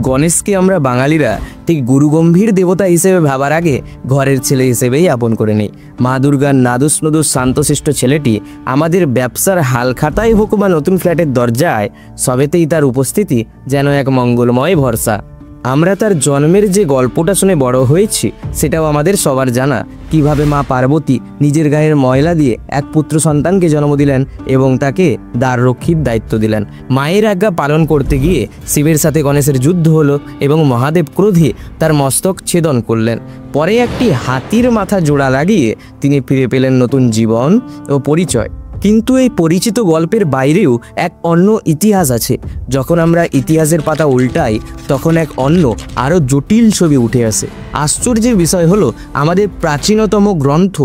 গণেশকে আমরা বাঙালিরা ঠিক গুরুগম্ভীর দেবতা হিসেবে ভাবার আগে ঘরের ছেলে হিসেবেই আপন করে নেই। মা দুর্গার নাদুস নদুস শান্তশিষ্ট ছেলেটি আমাদের ব্যবসার হালখাতায় হোক বা নতুন ফ্ল্যাটের দরজায়, সবেতেই তার উপস্থিতি যেন এক মঙ্গলময় ভরসা। আমরা তার জন্মের যে গল্পটা শুনে বড় হয়েছি সেটাও আমাদের সবার জানা। কিভাবে মা পার্বতী নিজের গায়ের ময়লা দিয়ে এক পুত্র সন্তানকে জন্ম দিলেন এবং তাকে দ্বাররক্ষীর দায়িত্ব দিলেন। মায়ের আজ্ঞা পালন করতে গিয়ে শিবের সাথে গণেশের যুদ্ধ হলো এবং মহাদেব ক্রোধে তার মস্তক ছেদন করলেন। পরে একটি হাতির মাথা জোড়া লাগিয়ে তিনি ফিরে পেলেন নতুন জীবন ও পরিচয়। কিন্তু এই পরিচিত গল্পের বাইরেও এক অন্য ইতিহাস আছে। যখন আমরা ইতিহাসের পাতা উল্টাই তখন এক অন্য আরও জটিল ছবি উঠে আসে। আশ্চর্যের বিষয় হলো আমাদের প্রাচীনতম গ্রন্থ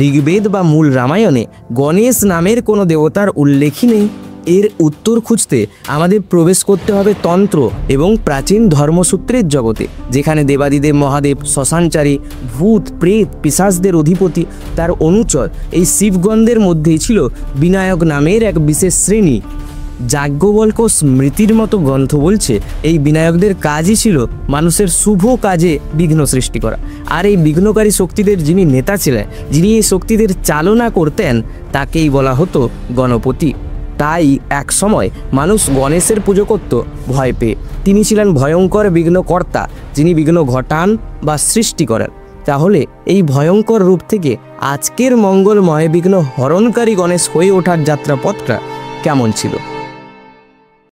ঋগ্বেদ বা মূল রামায়ণে গণেশ নামের কোনো দেবতার উল্লেখই নেই। এর উত্তর খুঁজতে আমাদের প্রবেশ করতে হবে তন্ত্র এবং প্রাচীন ধর্মসূত্রের জগতে, যেখানে দেবাদিদেব মহাদেব, শ্মশানচারী, ভূত প্রেত পিশাচদের অধিপতি, তার অনুচর এই শিবগণদের মধ্যেই ছিল বিনায়ক নামের এক বিশেষ শ্রেণী। যাজ্ঞবল্ক স্মৃতির মতো গ্রন্থ বলছে এই বিনায়কদের কাজই ছিল মানুষের শুভ কাজে বিঘ্ন সৃষ্টি করা। আর এই বিঘ্নকারী শক্তিদের যিনি নেতা ছিলেন, যিনি এই শক্তিদের চালনা করতেন, তাকেই বলা হতো গণপতি। তাই এক সময় মানুষ গণেশের পুজো করত ভয় পেয়ে। তিনি ছিলেন ভয়ঙ্কর বিঘ্নকর্তা, যিনি বিঘ্ন ঘটান বা সৃষ্টি করেন। তাহলে এই ভয়ঙ্কর রূপ থেকে আজকের মঙ্গলময় বিঘ্ন হরণকারী গণেশ হয়ে ওঠার যাত্রাপথটা কেমন ছিল?